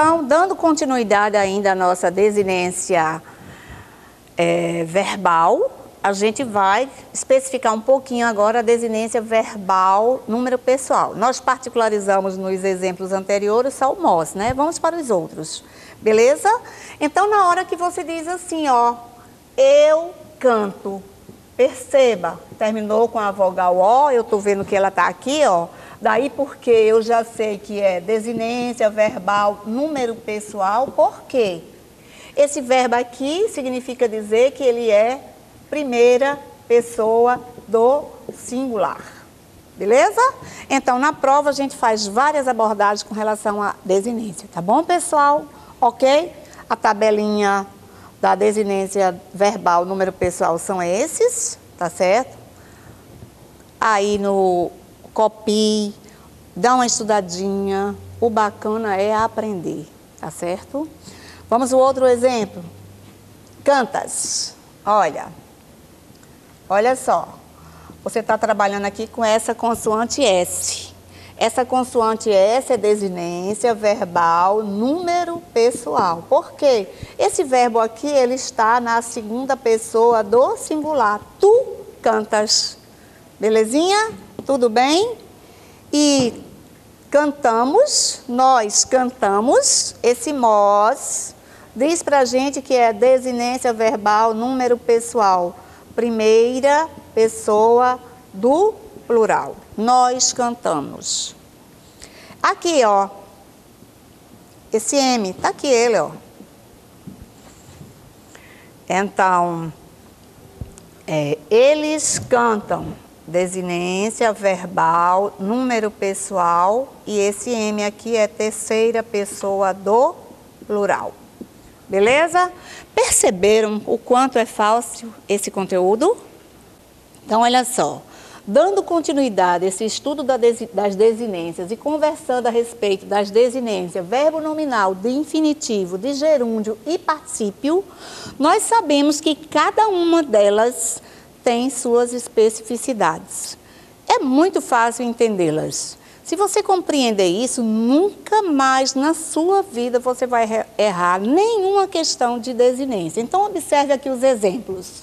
Então, dando continuidade ainda à nossa desinência verbal, a gente vai especificar um pouquinho agora a desinência verbal número pessoal. Nós particularizamos nos exemplos anteriores só o MOS, né? Vamos para os outros, beleza? Então, na hora que você diz assim, ó, eu canto, perceba, terminou com a vogal O, eu tô vendo que ela tá aqui, ó, daí porque eu já sei que é desinência verbal número pessoal, por quê? Esse verbo aqui significa dizer que ele é primeira pessoa do singular, beleza? Então, na prova, a gente faz várias abordagens com relação à desinência, tá bom, pessoal? Ok? A tabelinha da desinência verbal, número pessoal, são esses, tá certo? Aí no copie, dá uma estudadinha, o bacana é aprender, tá certo? Vamos ao outro exemplo. Cantas, olha só, você está trabalhando aqui com essa consoante S. Essa consoante S é desinência verbal número pessoal. Por quê? Esse verbo aqui, ele está na segunda pessoa do singular. Tu cantas. Belezinha? Tudo bem? E cantamos, nós cantamos, esse MOS diz pra gente que é desinência verbal número pessoal. Primeira pessoa do plural. Nós cantamos. Aqui, ó. Esse M, tá aqui ele, ó. Então, eles cantam. Desinência verbal, número pessoal. E esse M aqui é terceira pessoa do plural. Beleza? Perceberam o quanto é fácil esse conteúdo? Então, olha só. Dando continuidade a esse estudo das desinências e conversando a respeito das desinências verbo nominal, de infinitivo, de gerúndio e particípio, nós sabemos que cada uma delas tem suas especificidades. É muito fácil entendê-las. Se você compreender isso, nunca mais na sua vida você vai errar nenhuma questão de desinência. Então, observe aqui os exemplos.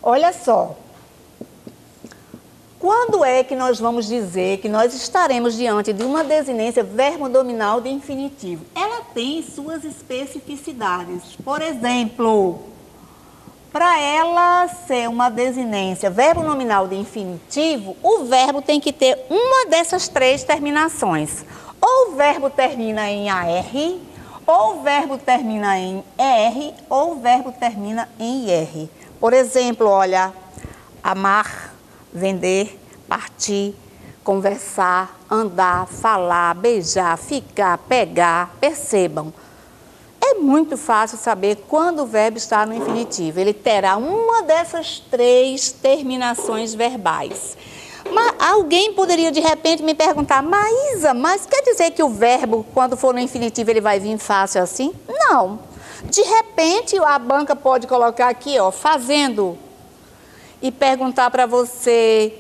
Olha só. Quando é que nós vamos dizer que nós estaremos diante de uma desinência verbo nominal de infinitivo? Ela tem suas especificidades. Por exemplo, para ela ser uma desinência verbo nominal de infinitivo, o verbo tem que ter uma dessas três terminações. Ou o verbo termina em AR, ou o verbo termina em ER, ou o verbo termina em IR. Por exemplo, olha, amar, vender, partir, conversar, andar, falar, beijar, ficar, pegar. Percebam, é muito fácil saber quando o verbo está no infinitivo. Ele terá uma dessas três terminações verbais. Mas alguém poderia de repente me perguntar, Maísa, mas quer dizer que o verbo, quando for no infinitivo, ele vai vir fácil assim? Não. De repente, a banca pode colocar aqui, ó, fazendo, e perguntar para você,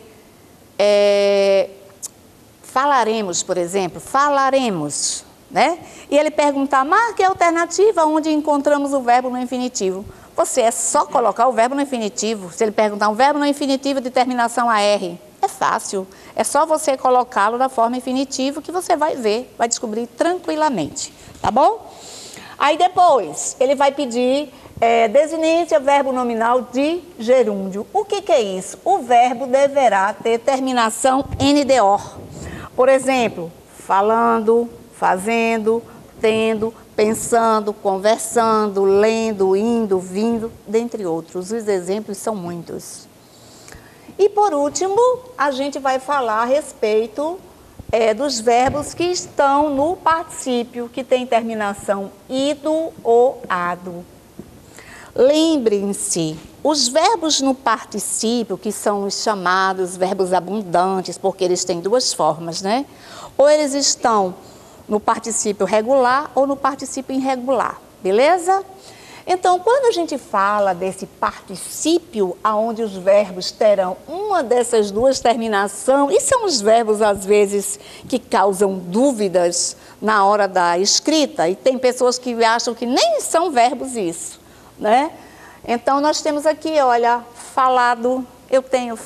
falaremos, por exemplo, falaremos, né? E ele perguntar, marque a alternativa onde encontramos o verbo no infinitivo. Você é só colocar o verbo no infinitivo. Se ele perguntar um verbo no infinitivo de terminação AR, é fácil. É só você colocá-lo na forma infinitivo que você vai ver, vai descobrir tranquilamente, tá bom? Aí depois, ele vai pedir desinência verbo nominal de gerúndio. O que é isso? O verbo deverá ter terminação NDO. Por exemplo, falando, fazendo, tendo, pensando, conversando, lendo, indo, vindo, dentre outros. Os exemplos são muitos. E por último, a gente vai falar a respeito dos verbos que estão no particípio, que tem terminação ido ou ado. Lembrem-se, os verbos no particípio, que são os chamados verbos abundantes, porque eles têm duas formas, né? Ou eles estão no particípio regular ou no particípio irregular, beleza? Então, quando a gente fala desse particípio, onde os verbos terão uma dessas duas terminações, e são os verbos, às vezes, que causam dúvidas na hora da escrita, e tem pessoas que acham que nem são verbos isso, né? Então, nós temos aqui, olha, falado, eu tenho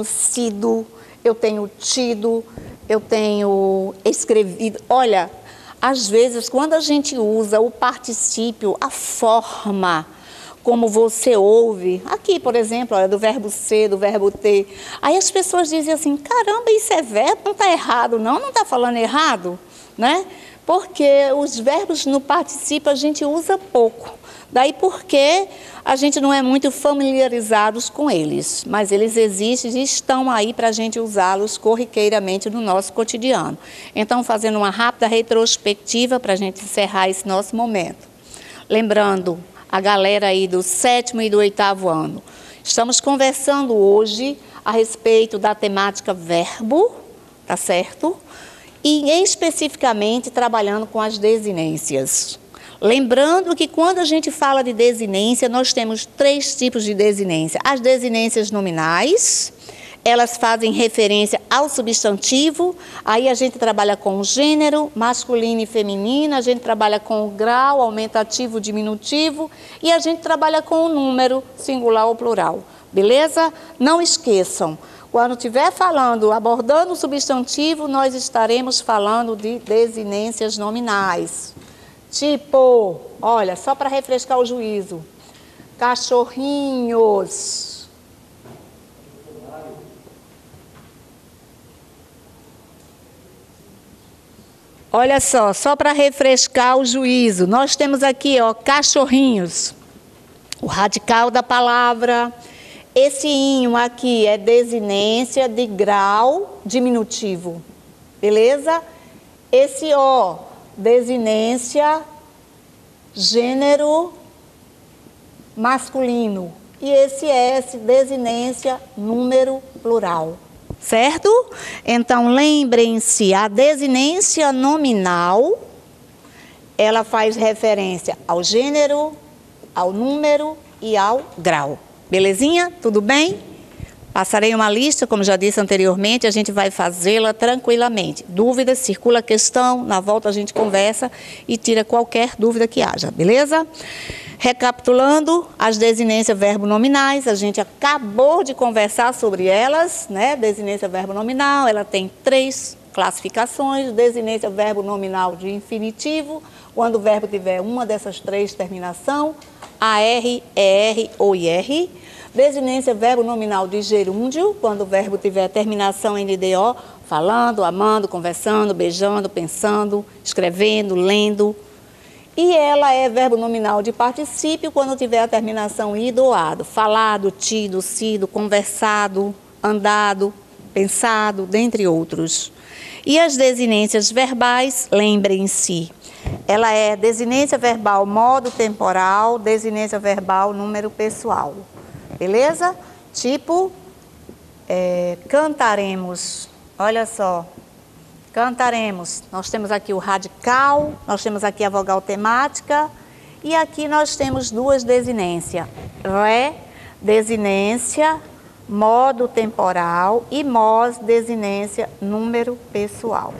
sido, eu tenho tido, eu tenho escrevido. Olha, às vezes, quando a gente usa o particípio, a forma como você ouve, aqui, por exemplo, olha, do verbo ser, do verbo ter, aí as pessoas dizem assim, caramba, isso é verbo, não está errado, não está falando errado, né? Porque os verbos no particípio a gente usa pouco. Daí porque a gente não é muito familiarizados com eles, mas eles existem e estão aí para a gente usá-los corriqueiramente no nosso cotidiano. Então, fazendo uma rápida retrospectiva para a gente encerrar esse nosso momento. Lembrando a galera aí do 7º e do 8º ano, estamos conversando hoje a respeito da temática verbo, tá certo? E especificamente trabalhando com as desinências. Lembrando que quando a gente fala de desinência, nós temos 3 tipos de desinência. As desinências nominais, elas fazem referência ao substantivo, aí a gente trabalha com o gênero, masculino e feminino, a gente trabalha com o grau, aumentativo, diminutivo, e a gente trabalha com o número, singular ou plural. Beleza? Não esqueçam, quando estiver falando, abordando o substantivo, nós estaremos falando de desinências nominais. Tipo, olha, só para refrescar o juízo, cachorrinhos. Olha só para refrescar o juízo, nós temos aqui, ó, cachorrinhos, o radical da palavra. Esse inho aqui é desinência de grau diminutivo, beleza? Esse ó, desinência gênero masculino. E esse S, desinência número plural. Certo? Então, lembrem-se, a desinência nominal, ela faz referência ao gênero, ao número e ao grau. Belezinha? Tudo bem? Passarei uma lista, como já disse anteriormente, a gente vai fazê-la tranquilamente. Dúvidas, circula a questão, na volta a gente conversa e tira qualquer dúvida que haja, beleza? Recapitulando, as desinências verbo-nominais, a gente acabou de conversar sobre elas, né? Desinência verbo-nominal, ela tem 3 classificações. Desinência verbo-nominal de infinitivo, quando o verbo tiver uma dessas 3 terminação, AR, ER ou IR. Desinência verbo-nominal de gerúndio, quando o verbo tiver terminação em DO, falando, amando, conversando, beijando, pensando, escrevendo, lendo. E ela é verbo nominal de particípio quando tiver a terminação ido ou ado, falado, tido, sido, conversado, andado, pensado, dentre outros. E as desinências verbais, lembrem-se, ela é desinência verbal modo temporal, desinência verbal número pessoal. Beleza? Tipo, cantaremos, olha só. Cantaremos, nós temos aqui o radical, nós temos aqui a vogal temática e aqui nós temos 2 desinências, ré, desinência, modo temporal e mos, desinência, número pessoal.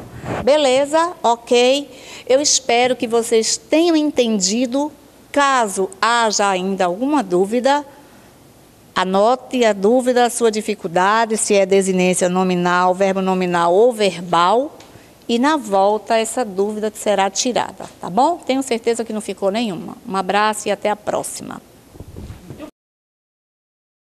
Beleza? Ok? Eu espero que vocês tenham entendido. Caso haja ainda alguma dúvida, anote a dúvida, a sua dificuldade, se é desinência nominal, verbo nominal ou verbal. E na volta essa dúvida será tirada, tá bom? Tenho certeza que não ficou nenhuma. Um abraço e até a próxima.